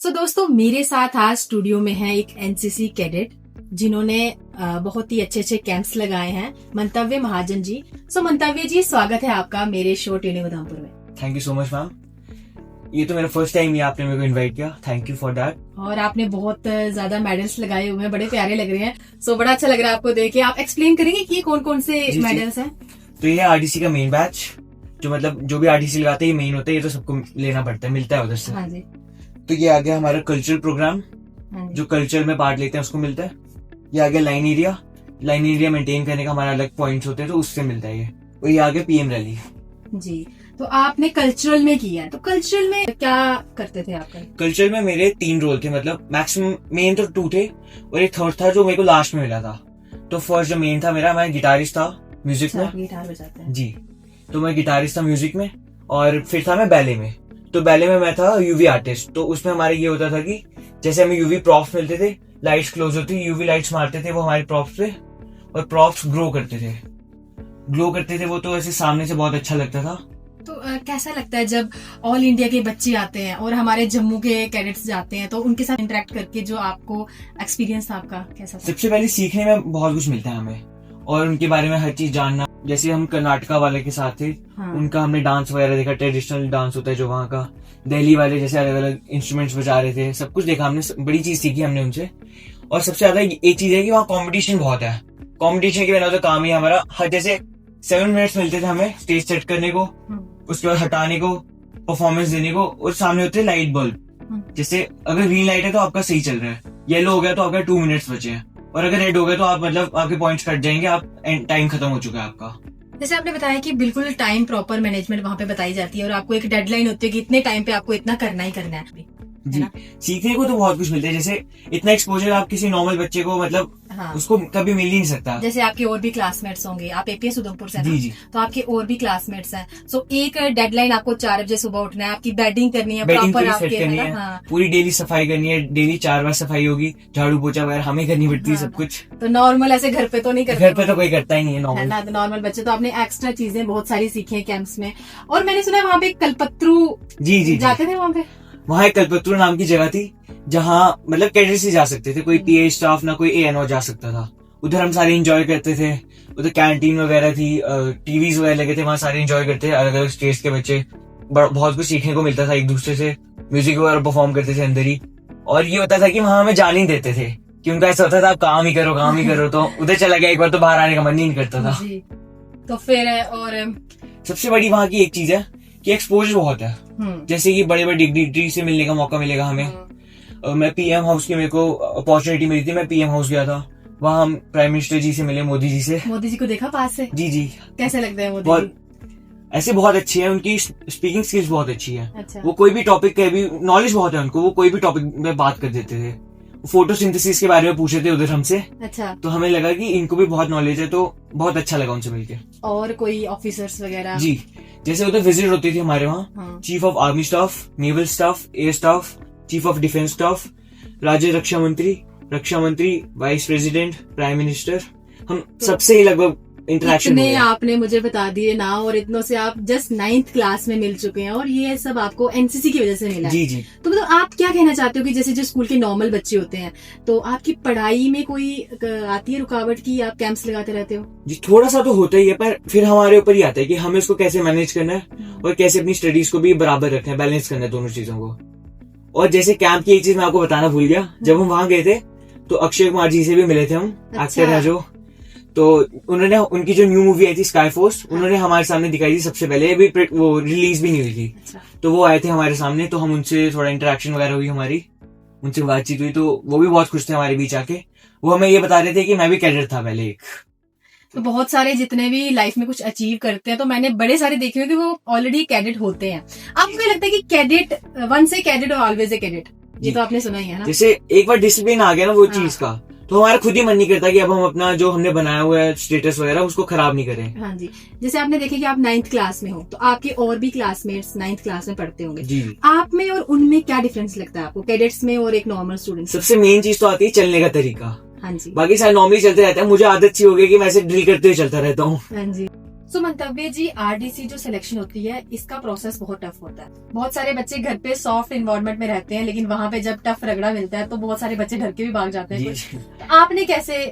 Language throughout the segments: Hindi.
सो दोस्तों, मेरे साथ आज स्टूडियो में है एक एनसीसी कैडेट जिन्होंने बहुत ही अच्छे अच्छे कैंप्स लगाए हैं, मंतव्य महाजन जी। सो मंतव्य जी, स्वागत है आपका मेरे शो ट्यूनिंग विद उधमपुर में। Thank you so much ma'am. ये तो मेरा फर्स्ट टाइम ही आपने मेरे को इनवाइट किया, थैंक यू फॉर दैट। और आपने बहुत ज्यादा मेडल्स लगाए हुए हैं, बड़े प्यारे लग रहे हैं। सो बड़ा अच्छा लग रहा है आपको देख के। आप एक्सप्लेन करेंगे कि ये कौन कौन से मेडल्स हैं? तो ये आरडीसी का मेन बैच, जो मतलब जो भी आरडीसी लगाते हैं ये मेन होता है, ये तो सबको लेना पड़ता है, मिलता है उधर से। हाँ जी। तो ये आ गया हमारा कल्चरल प्रोग्राम, जो कल्चर में पार्ट लेते हैं उसको मिलता है। ये आ गया लाइन एरिया मेंटेन करने का हमारा अलग पॉइंट्स होते हैं, तो उससे मिलता है ये। और ये आ गया पीएम रैली जी। तो आपने कल्चरल में किया है, तो कल्चरल में क्या करते थे आप? कल्चर में मेरे 3 रोल थे, मतलब मैक्सिमम मेन तो 2 थे और एक थर्ड था जो मेरे को लास्ट में मिला था। तो फर्स्ट जो मेन था मेरा, मैं गिटारिस्ट था म्यूजिक में। गिटार बजाते हैं जी। तो मैं गिटारिस्ट था म्यूजिक में, और फिर था मैं बैले में। तो बैले में मैं था यूवी आर्टिस्ट। तो उसमें हमारे ये होता था कि जैसे हमें यूवी प्रॉप्स मिलते थे, लाइट्स क्लोज होती, यूवी लाइट्स मारते थे वो हमारे प्रॉप्स पे, और प्रॉप्स ग्लो करते थे वो। तो ऐसे सामने से बहुत अच्छा लगता था। तो कैसा लगता है जब ऑल इंडिया के बच्चे आते हैं और हमारे जम्मू के कैडेट्स जाते हैं, तो उनके साथ इंटरेक्ट करके जो आपको एक्सपीरियंस था आपका, कैसा था? सबसे पहले सीखने में बहुत कुछ मिलता है हमें, और उनके बारे में हर चीज जानना। जैसे हम कर्नाटका वाले के साथ थे, हाँ। उनका हमने डांस वगैरह देखा, ट्रेडिशनल डांस होता है जो वहाँ का। दिल्ली वाले जैसे अलग अलग इंस्ट्रूमेंट्स बजा रहे थे, सब कुछ देखा हमने, बड़ी चीज सीखी हमने उनसे। और सबसे ज्यादा एक चीज है कि वहाँ कॉम्पिटिशन बहुत है। कॉम्पिटिशन के बिना तो काम ही हमारा, हर जैसे 7 मिनट्स मिलते थे हमें स्टेज सेट करने को, उसके बाद हटाने को, परफॉर्मेंस देने को, और सामने होते हैं लाइट बल्ब। जैसे अगर ग्रीन लाइट है तो आपका सही चल रहा है, येलो हो गया तो आपका 2 मिनट्स बचे हैं, और अगर रेड हो गया तो आप मतलब आपके पॉइंट्स कट जाएंगे, आप टाइम खत्म हो चुका है आपका। जैसे आपने बताया कि बिल्कुल टाइम प्रॉपर मैनेजमेंट वहाँ पे बताई जाती है, और आपको एक डेडलाइन होती है कि इतने टाइम पे आपको इतना करना ही करना है। जी। सीखने को तो बहुत कुछ मिलता है। जैसे इतना एक्सपोजर आप किसी नॉर्मल बच्चे को मतलब हाँ। उसको कभी मिल ही नहीं सकता। जैसे आपके और भी क्लासमेट्स होंगे, आप एपीएस उधमपुर से जी जी। तो आपके और भी क्लासमेट्स हैं। सो एक डेडलाइन, आपको 4 बजे सुबह उठना है, आपकी बैटिंग करनी है, बैटिंग प्रॉपर पूरी सेट करनी है। हाँ। पूरी डेली सफाई करनी है, डेली 4 बार सफाई होगी, झाड़ू पोछा वगैरह हमें करनी पड़ती है, सब कुछ। तो नॉर्मल ऐसे घर पे तो नहीं करते? घर पे तो कोई करता ही नहीं है नॉर्मल। नॉर्मल बच्चे तो आपने एक्स्ट्रा चीजें बहुत सारी सीखी है कैंप्स में। और मैंने सुना है वहाँ पे कल्पत्रु जी जाते थे वहाँ पे। वहाँ एक कल्पत्रु नाम की जगह थी जहाँ मतलब कैडेट्स ही जा सकते थे, कोई पीए स्टाफ ना कोई एएनओ जा सकता था। उधर हम सारे एंजॉय करते थे। उधर कैंटीन वगैरह थी, टीवीज वगैरह लगे थे, वहाँ सारे एंजॉय करते थे, अलग अलग स्टेट्स के बच्चे। बहुत कुछ सीखने को मिलता था एक दूसरे से, म्यूजिक वगैरह परफॉर्म करते थे अंदर ही। और ये होता था कि वहाँ हमें जाने नहीं देते थे, कि उनका ऐसा होता था आप काम ही करो। तो उधर चला गया एक बार तो बाहर आने का मन ही नहीं करता था। तो फिर और सबसे बड़ी वहाँ की एक चीज है कि एक्सपोजर बहुत है। जैसे कि बड़े बड़े डिग्री से मिलने का मौका मिलेगा हमें। मैं पीएम हाउस की मेरे को अपॉर्चुनिटी मिली थी, मैं पीएम हाउस गया था, वहाँ हम प्राइम मिनिस्टर जी से मिले, मोदी जी से। मोदी जी को देखा पास से? जी जी। कैसे लगते हैं मोदी जी? ऐसे बहुत अच्छी है, उनकी स्पीकिंग स्किल्स बहुत अच्छी है। अच्छा। वो कोई भी टॉपिक के भी नॉलेज बहुत है उनको, वो कोई भी टॉपिक में बात कर देते थे। फोटोसिंथेसिस के बारे में पूछे थे उधर हमसे। अच्छा। तो हमें लगा कि इनको भी बहुत नॉलेज है, तो बहुत अच्छा लगा उनसे मिलके। और कोई ऑफिसर्स वगैरह? जी। जैसे उधर विजिट होती थी हमारे वहाँ, हाँ। Chief of army staff, naval staff, air staff, chief of defence staff, राज्य रक्षा मंत्री, वाइस प्रेसिडेंट, प्राइम मिनिस्टर, हम सबसे ही लगभग इंटरेक्शन। इतने आपने मुझे बता दिए ना, और इतनों से आप जस्ट 9th क्लास में मिल चुके हैं, और ये सब आपको एनसीसी की वजह से मिला है। जी जी। तो मतलब आप क्या कहना चाहते हो कि जैसे जो स्कूल के नॉर्मल बच्चे होते हैं, तो आपकी पढ़ाई में कोई आती है रुकावट की आप कैंप्स लगाते रहते हो? जी, थोड़ा सा तो होता ही है, पर फिर हमारे ऊपर ही आता है कि हमें इसको कैसे मैनेज करना है, और कैसे अपनी स्टडीज को भी बराबर रखना है, बैलेंस करना है दोनों चीजों को। और जैसे कैंप की एक चीज मैं आपको बताना भूल गया, जब हम वहां गए थे तो अक्षय कुमार जी से भी मिले थे हम। अच्छा। एक्टर है जो, तो उन्होंने उनकी जो न्यू मूवी आई थी स्काई फोर्स, उन्होंने हमारे सामने दिखाई थी सबसे पहले, अभी वो रिलीज भी नहीं हुई थी। अच्छा। तो वो आए थे हमारे सामने, तो हम उनसे थोड़ा इंटरेक्शन वगैरह हुई, हमारी उनसे बातचीत हुई, तो वो भी बहुत खुश थे हमारे बीच आके। वो हमें ये बता रहे थे कि मैं भी कैडेट था पहले एक। तो बहुत सारे जितने भी लाइफ में कुछ अचीव करते हैं, तो मैंने बड़े सारे देखे हुए कि वो ऑलरेडी कैडेट होते हैं। आपको क्या लगता है कि कैडेट वन से कैडेट और ऑलवेज ए कैडेट, ये तो आपने सुना ही है ना? जैसे एक बार डिसिप्लिन आ गया ना वो चीज का, तो हमारा खुद ही मन नहीं करता कि अब हम अपना जो हमने बनाया हुआ है स्टेटस वगैरह उसको खराब नहीं करें। हाँ जी। जैसे आपने देखे कि आप 9th क्लास में हो, तो आपके और भी क्लासमेट्स 9th क्लास में पढ़ते होंगे। जी। आप में और उनमें क्या डिफरेंस लगता है आपको, कैडेट्स में और एक नॉर्मल स्टूडेंट? सबसे मेन चीज तो आती है चलने का तरीका। हाँ जी। बाकी सारे नॉर्मली चलते रहते हैं, मुझे आदत सी हो गई कि मैं ऐसे ड्रिल करते हुए चलता रहता हूँ। हाँ जी। सो मंतव्य जी, आरडीसी जो सिलेक्शन होती है इसका प्रोसेस बहुत टफ होता है। बहुत सारे बच्चे घर पे सॉफ्ट इन्वायरमेंट में रहते हैं, लेकिन वहाँ पे जब टफ रगड़ा मिलता है तो बहुत सारे बच्चे डर के भी भाग जाते हैं। जी। तो आपने कैसे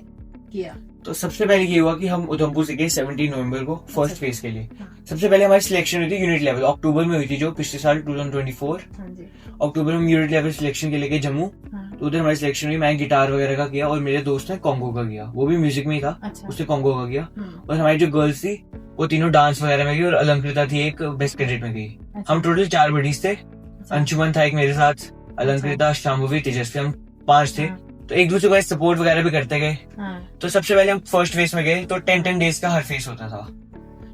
किया? तो सबसे पहले ये हुआ कि हम उधमपुर से गए 17 नवंबर को फर्स्ट फेज के लिए। हाँ। सबसे पहले हमारी सिलेक्शन हुई थी यूनिट लेवल, अक्टूबर में हुई थी, जो पिछले साल 2024 हाँ जी। अक्टूबर में हम यूनिट लेवल सिलेक्शन के लिए गए जम्मू। हाँ। तो उधर हमारी सिलेक्शन हुई, मैं गिटार वगैरह का किया और मेरे दोस्त ने कॉन्गो का किया, वो भी म्यूजिक में ही था। अच्छा। उसने कॉन्गो का किया। हम्म। और हमारी जो गर्ल्स थी वो तीनों डांस वगैरह में गई और अलंकृता थी एक बेस्ट कैडेट में गई। अच्छा। हम टोटल 4 बडीज थे। अच्छा। अंशुमन था एक मेरे साथ, अलंकृता, शाम्भवी, तेजस्वी, हम 5 थे। हाँ। तो एक दूसरे को सपोर्ट वगैरह भी करते गए। हाँ। तो सबसे पहले हम फर्स्ट फेज में गए तो 10 डेज का हर फेज होता था।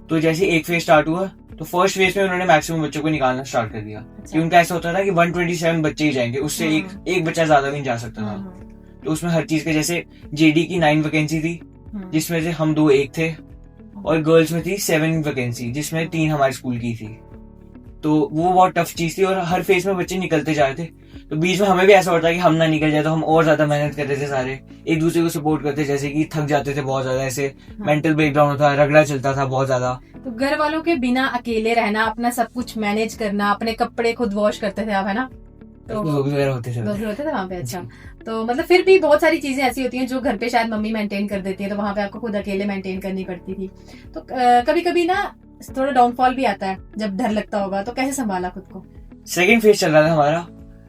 तो जैसे एक फेज स्टार्ट हुआ तो फर्स्ट फेज में उन्होंने मैक्सिमम बच्चों को निकालना स्टार्ट कर दिया। अच्छा। कि उनका ऐसा होता था कि 127 बच्चे ही जाएंगे, उससे एक बच्चा ज्यादा भी नहीं जा सकता था। तो उसमें हर चीज के, जैसे जेडी की 9 वैकेंसी थी जिसमें से हम 2 एक थे, और गर्ल्स में थी 7 वैकेंसी जिसमें 3 हमारे स्कूल की थी। तो वो बहुत टफ चीज थी और हर फेज में बच्चे निकलते जा रहे थे। तो बीच में हमें भी ऐसा होता है कि हम ना निकल जाए, तो हम और ज्यादा मेहनत करते थे, सारे एक दूसरे को सपोर्ट करते, जैसे कि थक जाते थे बहुत ज्यादा, ऐसे मेंटल ब्रेकडाउन होता, रगड़ा चलता था बहुत ज्यादा। तो घर वालों के बिना अकेले रहना, अपना सब कुछ मैनेज करना, अपने कपड़े खुद वॉश करते थे आप, है ना? तो लोग वगैरह होते थे होते थे वहाँ पे। अच्छा। तो मतलब फिर भी बहुत सारी चीजें ऐसी होती हैं जो घर पे शायद मम्मी मेंटेन कर देती है, तो वहाँ पे आपको खुद अकेले मेंटेन करनी पड़ती थी। तो कभी कभी ना थोड़ा डाउनफॉल भी आता है, जब डर लगता होगा, तो कैसे संभाला खुद को? सेकेंड फेज चल रहा था हमारा।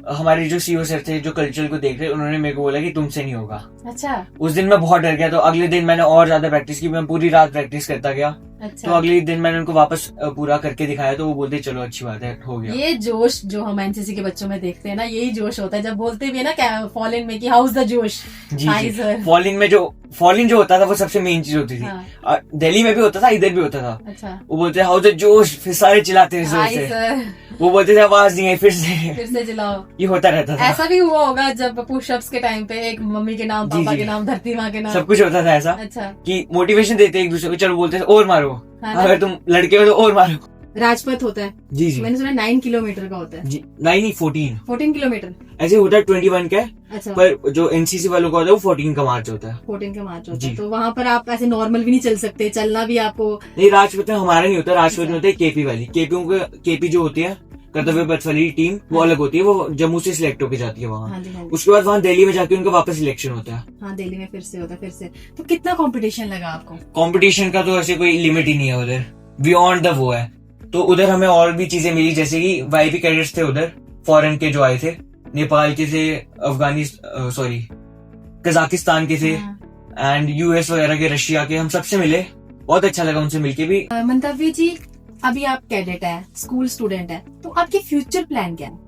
हमारे जो सीओ सर थे जो कल्चरल को देख रहे, उन्होंने मेरे को बोला कि तुमसे नहीं होगा। अच्छा। उस दिन मैं बहुत डर गया, तो अगले दिन मैंने और ज्यादा प्रैक्टिस की, मैं पूरी रात प्रैक्टिस करता गया। अच्छा। तो अगले दिन मैंने उनको वापस पूरा करके दिखाया, तो वो बोलते चलो अच्छी बात है, हो गया। ये जोश जो हम एनसीसी के बच्चों में देखते हैं ना, यही जोश होता है जब बोलते भी है ना फॉल इन में कि हाउस द जोश। जी। फॉल इन जो होता था वो सबसे मेन चीज होती थी। हाँ। दिल्ली में भी होता था, इधर भी होता था। अच्छा। वो बोलते हाउस द जोश, फिर सारे चिल्लाते थे जोर हाय से। सर। वो बोलते थे आवाज नहीं है, फिर से चिल्लाओ। ये होता रहता था। ऐसा भी हुआ होगा जब पुशअप्स के टाइम पे एक मम्मी के नाम, जी, पापा जी। के नाम, धरती माँ के नाम, सब कुछ होता था ऐसा। अच्छा। कि मोटिवेशन देते एक दूसरे को, चलो बोलते थे और मारो, हाँ, अगर तुम लड़के हो तो और मारो। राजपथ होता है। जी जी मैंने सुना 9 किलोमीटर का होता है। जी, नहीं 14 किलोमीटर ऐसे होता है, 21 का है। अच्छा। पर जो एनसीसी वालों का होता है वो 14 का मार्च होता है। 14 का मार्च होता जी। है। तो वहाँ पर आप ऐसे नॉर्मल भी नहीं चल सकते, चलना भी आपको। नहीं, राजपथ में हमारा नहीं होता, राजपथ में होता है केपी वाली। केपी जो होती है कर्तव्य पथ वाली टीम, वो अलग होती है, वो जम्मू से सिलेक्ट होके जाती है वहाँ। हाँ जी, हाँ जी। उसके बाद वहाँ दिल्ली में जाके उनका वापस सिलेक्शन होता है। हाँ, दिल्ली में फिर से होता है, फिर से। तो कितना कंपटीशन लगा आपको? कंपटीशन का तो ऐसे कोई लिमिट ही नहीं है उधर, बियॉन्ड द वो है। तो उधर हमें और भी चीजें मिली, जैसे कि वाईपी कैडेट्स थे उधर, फॉरेन के जो आए थे, नेपाल के थे, कजाकिस्तान के थे, एंड यूएस वगैरह के, रशिया के, हम सबसे मिले। बहुत अच्छा लगा उनसे मिलके भी। मंतव्य जी, अभी आप कैडेट है, स्कूल स्टूडेंट है, तो आपके फ्यूचर प्लान क्या है?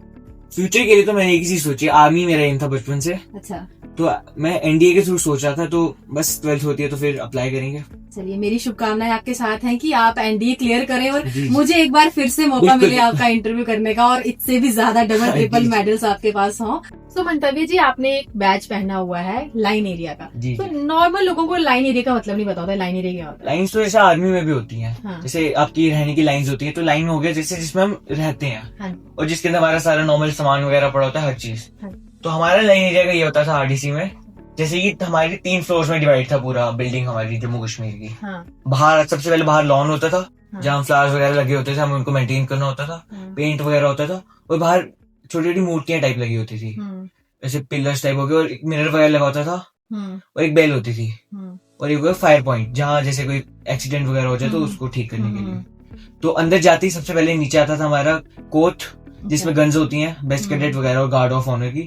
फ्यूचर के लिए तो मैंने एक ही चीज सोची, आर्मी मेरा एम था बचपन से। अच्छा। तो मैं एनडीए के थ्रू सोच रहा था, तो बस 12th होती है तो फिर अप्लाई करेंगे। चलिए, मेरी शुभकामनाएं आपके साथ हैं कि आप एनडीए क्लियर करें और जी। मुझे एक बार फिर से मौका मिले आपका इंटरव्यू करने का, और इससे भी ज्यादा डबल ट्रिपल मेडल्स आपके पास हों। तो मंतव्य जी, आपने एक बैच पहना हुआ है लाइन एरिया का। जी। तो नॉर्मल लोगों को लाइन एरिया का मतलब नहीं पता होता, लाइन एरिया क्या होता है? लाइन्स तो जैसे आर्मी में भी होती हैं। हाँ। जैसे आपकी रहने की लाइन्स होती है, तो लाइन हो गया जैसे जिसमें हम रहते हैं। हाँ। और जिसके अंदर हमारा सारा नॉर्मल सामान वगैरह पड़ा होता है, हर चीज। हाँ। तो हमारा लाइन एरिया का ये होता था आरडीसी में, जैसे कि हमारी 3 फ्लोर्स में डिवाइड था पूरा बिल्डिंग हमारी जम्मू कश्मीर की। हाँ। बाहर सबसे पहले बाहर लॉन होता था, हाँ। जहाँ फ्लावर्स वगैरह लगे होते थे, हमें उनको मेंटेन करना होता था। हाँ। पेंट वगैरह होता था, और बाहर छोटी छोटी मूर्तियां टाइप लगी होती थी, जैसे पिलर्स टाइप हो गए, और एक मिरर वगैरह लगा होता था, और एक बेल होती थी, और एक फायर पॉइंट, जहाँ जैसे कोई एक्सीडेंट वगैरह हो जाए तो उसको ठीक करने के लिए। तो अंदर जाते ही सबसे पहले नीचे आता था हमारा कोर्ट, जिसमें गन्स होती हैं, बेस्ट कैडेट वगैरह और गार्ड ऑफ ऑनर की।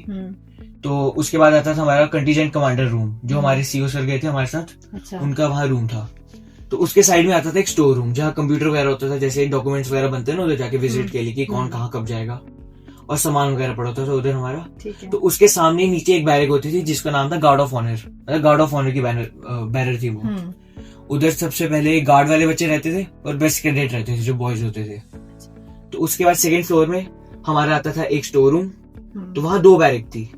तो उसके बाद आता था हमारा कंटीजेंट कमांडर रूम, जो हमारे सीओ सर गए थे हमारे साथ। अच्छा। उनका वहाँ रूम था। तो उसके साइड में आता था एक स्टोर रूम, जहाँ कंप्यूटर वगैरह होता था, जैसे डॉक्यूमेंट्स वगैरह बनते हैं ना, उधर जाके विजिट के लिए कि कौन कहाँ कब जाएगा, और सामान वगैरह पड़ा होता था उधर हमारा। ठीक है। तो उसके सामने नीचे एक बैरक होती थी जिसका नाम था गार्ड ऑफ ऑनर, मतलब गार्ड ऑफ ऑनर की बैरर थी वो। उधर सबसे पहले गार्ड वाले बच्चे रहते थे और बेस्ट कैडेट रहते थे जो बॉयज होते थे। तो उसके बाद सेकंड फ्लोर में हमारा आता था एक स्टोर रूम। तो वहाँ 2 बैरक थी,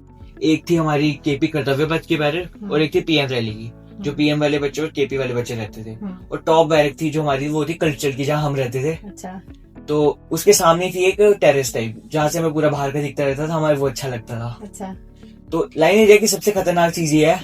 एक थी हमारी केपी कर्तव्य पथ की बैरक, और एक थी पीएम रैली की, जो पीएम वाले बच्चे और केपी वाले बच्चे रहते थे। और टॉप बैरक थी जो हमारी, वो थी कल्चर की, जहाँ हम रहते थे। अच्छा। तो उसके सामने थी एक टेरेस टाइप, जहाँ से हमें पूरा बाहर का दिखता रहता था, हमारे वो अच्छा लगता था। अच्छा। तो लाइन एरिया की सबसे खतरनाक चीज ये है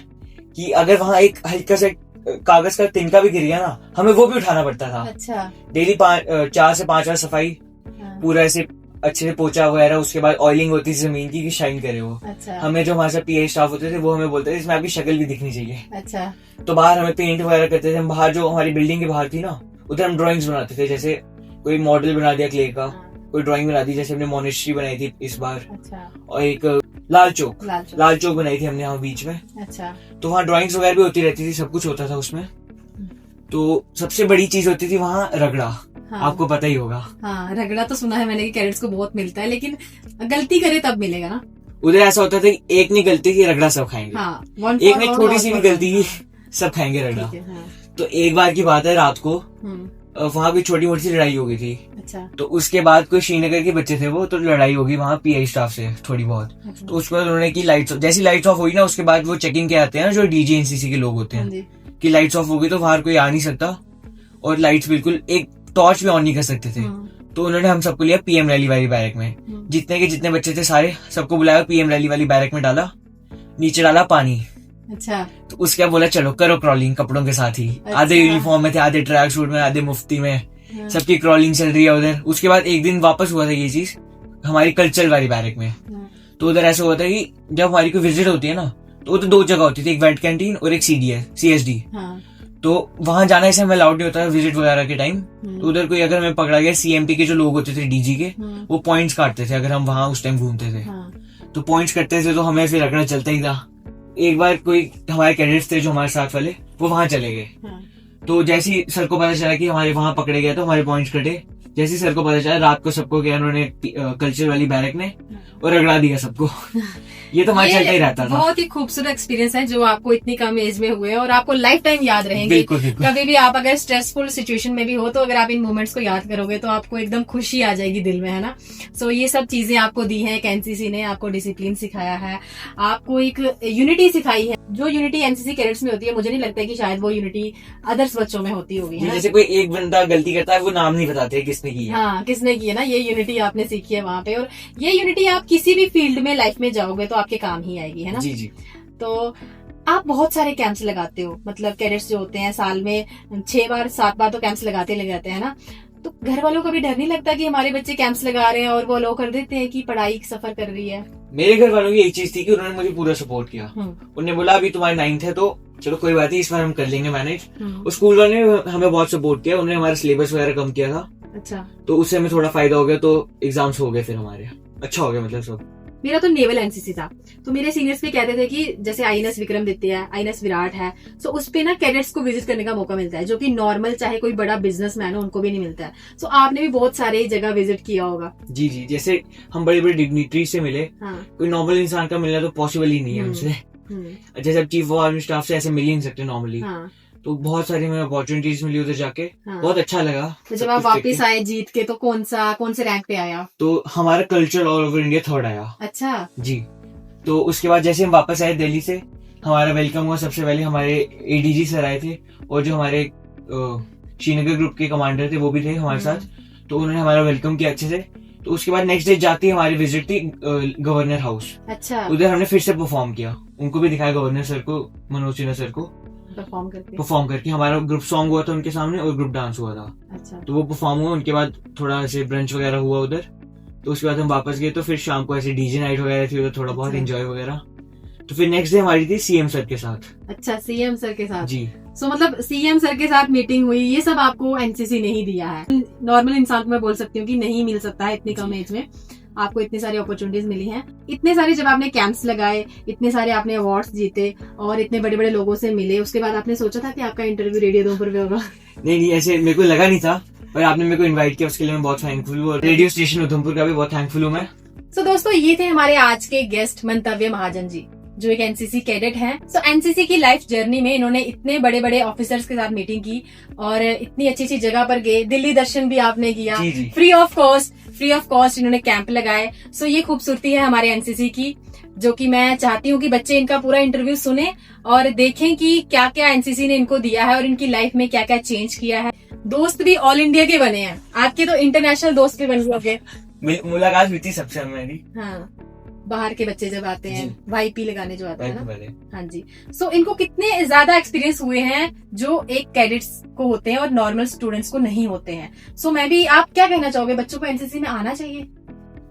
कि अगर वहाँ एक हल्का सा कागज का तिनका भी गिर गया ना, हमें वो भी उठाना पड़ता था। अच्छा। डेली 4 से 5 बार सफाई, हाँ। पूरा ऐसे अच्छे से पोछा वगैरह, उसके बाद ऑयलिंग होती थी जमीन की कि शाइन करे वो। अच्छा। हमें जो हमारे साथ पीए स्टाफ होते थे वो हमें बोलते थे इसमें आपकी शक्ल भी दिखनी चाहिए। अच्छा। तो बाहर हमें पेंट वगैरह करते थे। हम बाहर जो हमारी बिल्डिंग के बाहर थी ना, उधर हम ड्राइंग्स बनाते थे। जैसे कोई मॉडल बना दिया क्ले का, हाँ। कोई ड्राइंग बना दी, जैसे हमने मोनेस्ट्री बनाई थी इस बार। अच्छा। और एक लाल चौक बनाई थी हमने यहाँ बीच में। अच्छा। तो वहाँ ड्राइंग्स वगैरह भी होती रहती थी, सब कुछ होता था उसमें। तो सबसे बड़ी चीज होती थी वहाँ रगड़ा। हाँ। आपको पता ही होगा। हाँ, रगड़ा तो सुना है मैंने कि कैडेट्स को बहुत मिलता है, लेकिन गलती करे तब मिलेगा ना। उधर ऐसा होता था कि एक नहीं गलती की रगड़ा सब खाएंगे। हाँ, एक में छोटी सी भी गलती की सब खाएंगे रगड़ा। हाँ। तो एक बार की बात है, रात को हम्म। वहाँ कोई छोटी मोटी सी लड़ाई हो गई थी। अच्छा। तो उसके बाद कोई श्रीनगर के बच्चे थे वो, तो लड़ाई होगी वहाँ पीआई स्टाफ से थोड़ी बहुत। अच्छा। तो उसके बाद उन्होंने की लाइट्स, जैसी लाइट्स ऑफ हुई ना, उसके बाद वो चेकिंग के आते हैं ना जो डीजे एनसीसी के लोग होते हाँ हैं, जी। कि लाइट्स ऑफ हो गई तो बाहर कोई आ नहीं सकता, और लाइट्स बिल्कुल एक टॉर्च भी ऑन नहीं कर सकते थे। तो उन्होंने हम सबको लिया पीएम रैली वाली बैरक में। जितने के जितने बच्चे थे सारे, सबको बुलाया, पीएम रैली वाली बैरक में डाला, नीचे डाला पानी। अच्छा। तो उसके बाद बोला चलो करो क्रॉलिंग कपड़ों के साथ ही। अच्छा। आधे यूनिफॉर्म में थे, आधे ट्रैक सूट में, आधे मुफ्ती में, हाँ। सबकी क्रॉलिंग चल रही है उधर। उसके बाद एक दिन वापस हुआ था ये चीज हमारी कल्चरल वाली बैरक में। हाँ। तो उधर ऐसा हुआ था कि जब हमारी कोई विजिट होती है ना, तो उधर 2 जगह होती थी, एक वेट कैंटीन और एक CSD। हाँ। तो वहां जाना ऐसे हमें अलाउड नहीं होता विजिट वगैरह के टाइम। तो उधर कोई अगर हमें पकड़ा गया, CMP के जो लोग होते थे DG के, वो पॉइंट्स काटते थे अगर हम वहां उस टाइम घूमते थे। हाँ। तो पॉइंट्स करते थे तो हमें फिर रखना चलता ही था। एक बार कोई हमारे कैडेट्स थे जो हमारे साथ वाले, वो वहां चले गए। हाँ। तो जैसे ही सर को पता चला कि हमारे वहां पकड़े गए तो हमारे पॉइंट्स कटे। जैसे ही सर को पता चला, रात को सबको क्या उन्होंने कल्चर वाली बैरक ने और रगड़ा दिया सबको। ये तो हमारा चलता ही रहता था। बहुत ही खूबसूरत एक्सपीरियंस है जो आपको इतनी कम एज में हुए और आपको लाइफ टाइम याद रहेंगे। बिल्कुल, बिल्कुल। कभी भी आप अगर स्ट्रेसफुल सिचुएशन में भी हो तो अगर आप इन मोमेंट्स को याद करोगे तो आपको एकदम खुशी आ जाएगी दिल में, है ना। सो ये सब चीजें आपको दी है एनसीसी ने, आपको डिसिप्लिन सिखाया है, आपको एक यूनिटी सिखाई है। जो यूनिटी एनसीसी कैडेट्स में होती है, मुझे नहीं लगता है कि शायद वो यूनिटी अदर्स बच्चों में होती होगी, है ना? जैसे कोई एक बंदा गलती करता है, वो नाम नहीं बताते किसने की है। हाँ, किसने की है ना, ये यूनिटी आपने सीखी है वहाँ पे। और ये यूनिटी आप किसी भी फील्ड में लाइफ में जाओगे तो आपके काम ही आएगी, है ना। जी जी। तो आप बहुत सारे कैंप्स लगाते हो, मतलब कैडेट्स जो होते हैं साल में 6 बार 7 बार तो कैंप्स लगाते हैं ना। तो घर वालों को भी डर नहीं लगता कि हमारे बच्चे कैंप्स लगा रहे हैं और वो अलाउ कर देते हैं कि पढ़ाई सफर कर रही है? मेरे घर वालों की एक चीज थी कि उन्होंने मुझे पूरा सपोर्ट किया। उन्होंने बोला अभी तुम्हारी 9th है तो चलो कोई बात नहीं, इस बार हम कर लेंगे मैनेज। उस स्कूल वाले ने हमें बहुत सपोर्ट किया, उन्होंने हमारा सिलेबस वगैरह कम किया था। अच्छा। तो उससे हमें थोड़ा फायदा हो गया, तो एग्जाम्स हो गए फिर हमारे अच्छा हो गया, मतलब सब। मेरा तो नेवल एनसीसी था, तो मेरे सीनियर्स भी कहते थे कि जैसे INS विक्रमादित्य है, INS विराट है, सो उस पे ना कैडेट्स को विजिट करने का मौका मिलता है, जो कि नॉर्मल चाहे कोई बड़ा बिजनेसमैन हो उनको भी नहीं मिलता है। सो आपने भी बहुत सारे जगह विजिट किया होगा। जी जी, जैसे हम बड़े बड़े डिग्निटरी से मिले। हाँ। कोई नॉर्मल इंसान का मिलना तो पॉसिबल ही नहीं है हमसे। जैसे अब चीफ ऑफ आर्मी स्टाफ से ऐसे मिल ही नहीं सकते नॉर्मली। हाँ। तो बहुत सारी हमें अपॉर्चुनिटीज मिली उधर जाके। हाँ। बहुत अच्छा लगा। तो जब आप वापस आए जीत के तो कौन से रैंक पे आया? तो हमारा culture all over India 3rd आया। अच्छा जी। तो उसके बाद जैसे हम वापस आए दिल्ली से, हमारा वेलकम हुआ। सबसे पहले हमारे ADG सर आए थे और जो हमारे श्रीनगर ग्रुप के कमांडर थे वो भी थे हमारे साथ। तो उन्होंने हमारा वेलकम किया अच्छे से। तो उसके बाद नेक्स्ट डे जाती हमारी विजिट थी गवर्नर हाउस। अच्छा। उधर हमने फिर से परफॉर्म किया, उनको भी दिखाया गवर्नर सर को, मनोज सिन्हा सर को। परफॉर्म करके हमारा ग्रुप सॉन्ग हुआ था उनके सामने और ग्रुप डांस हुआ था। अच्छा। तो वो परफॉर्म हुआ, उनके बाद थोड़ा ऐसे ब्रंच वगैरह हुआ उधर। तो उसके बाद हम वापस गए, तो फिर शाम को ऐसे डीजे नाइट वगैरह थी उधर, थोड़ा बहुत एंजॉय वगैरह। तो फिर नेक्स्ट डे हमारी थी CM सर के साथ। अच्छा, CM सर के साथ। जी। सो मतलब CM सर के साथ मीटिंग हुई, ये सब आपको एनसीसी ने ही दिया है। नॉर्मल इंसान को मैं बोल सकती हूँ कि नहीं मिल सकता है इतनी कम एज में। आपको इतनी सारी अपॉर्चुनिटीज मिली हैं, इतने सारे जब आपने कैंप्स लगाए, इतने सारे आपने अवार्ड्स जीते और इतने बड़े बड़े लोगों से मिले, उसके बाद आपने सोचा था कि आपका इंटरव्यू रेडियो उधमपुर में होगा? नहीं, ऐसे मेरे को लगा नहीं था, पर आपने मेरे को इन्वाइट किया, उसके लिए मैं बहुत थैंकफुल हूँ। और रेडियो स्टेशन उधमपुर का भी बहुत थैंकफुल हूँ मैं। सो दोस्तों, ये थे हमारे आज के गेस्ट मंतव्य महाजन जी, जो एक एनसीसी कैडेट हैं। सो एनसीसी की लाइफ जर्नी में इन्होंने इतने बड़े बड़े ऑफिसर्स के साथ मीटिंग की और इतनी अच्छी अच्छी जगह पर गए। दिल्ली दर्शन भी आपने किया, फ्री ऑफ कॉस्ट इन्होंने कैंप लगाए। सो ये खूबसूरती है हमारे एनसीसी की, जो कि मैं चाहती हूँ कि बच्चे इनका पूरा इंटरव्यू सुने और देखें कि क्या क्या एनसीसी ने इनको दिया है और इनकी लाइफ में क्या क्या चेंज किया है। दोस्त भी ऑल इंडिया के बने हैं, आपके तो इंटरनेशनल दोस्त भी बन गए। मुलाकात हुई थी सबसे मेरी। हाँ। बाहर के बच्चे जब आते हैं, जी। वाईपी लगाने जो आते हैं ना। पहले हाँ जी। सो इनको कितने ज्यादा एक्सपीरियंस हुए हैं जो एक कैडेट्स को होते हैं और नॉर्मल स्टूडेंट्स को नहीं होते हैं। सो मैं भी, आप क्या कहना चाहोगे, बच्चों को एनसीसी में आना चाहिए?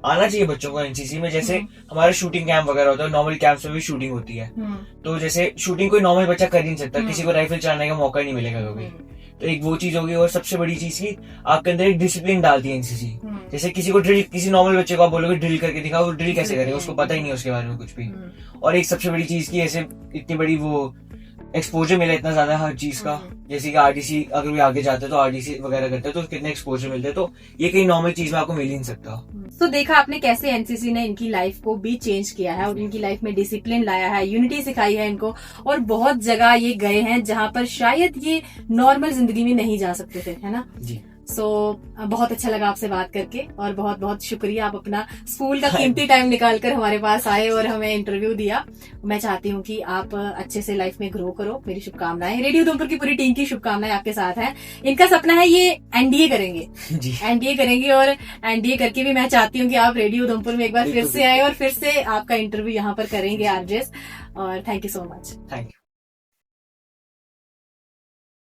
आना चाहिए बच्चों को एनसीसी में। जैसे हमारा शूटिंग कैंप वगैरह होता है, नॉर्मल कैंप्स में भी शूटिंग होती है। तो जैसे शूटिंग कोई नॉर्मल बच्चा कर ही नहीं सकता, किसी को राइफल चलाने का मौका ही नहीं मिलेगा कभी। तो एक वो चीज होगी, और सबसे बड़ी चीज की आपके अंदर एक डिसिप्लिन डालती है एनसीसी। जैसे किसी को ड्रिल, किसी नॉर्मल बच्चे को आप बोलोगे ड्रिल करके दिखाओ, वो ड्रिल कैसे करेगा, उसको पता ही नहीं उसके बारे में कुछ भी। और एक सबसे बड़ी चीज की, ऐसे इतनी बड़ी वो एक्सपोजर मिला इतना ज्यादा हर चीज का। जैसे कि आरडीसी अगर कोई आगे जाते हैं तो आरडीसी वगैरह करते हैं तो कितने एक्सपोजर मिलते हैं, तो ये कहीं नॉर्मल चीज में आपको मिल ही नहीं सकता। तो देखा आपने कैसे एनसीसी ने इनकी लाइफ को भी चेंज किया है और इनकी लाइफ में डिसिप्लिन लाया है, यूनिटी सिखाई है इनको, और बहुत जगह ये गए हैं जहां पर शायद ये नॉर्मल जिंदगी में नहीं जा सकते थे, है ना जी। सो बहुत अच्छा लगा आपसे बात करके, और बहुत बहुत शुक्रिया, आप अपना स्कूल का कीमती टाइम निकालकर हमारे पास आए और हमें इंटरव्यू दिया। मैं चाहती हूँ कि आप अच्छे से लाइफ में ग्रो करो, मेरी शुभकामनाएं, रेडियो उधमपुर की पूरी टीम की शुभकामनाएं आपके साथ हैं। इनका सपना है ये एनडीए करेंगे जी। एनडीए करेंगे, और एनडीए करके भी मैं चाहती हूँ कि आप रेडियो उधमपुर में एक बार फिर से आए और फिर से आपका इंटरव्यू यहाँ पर करेंगे आरजेस। और thank you so much. Thank you.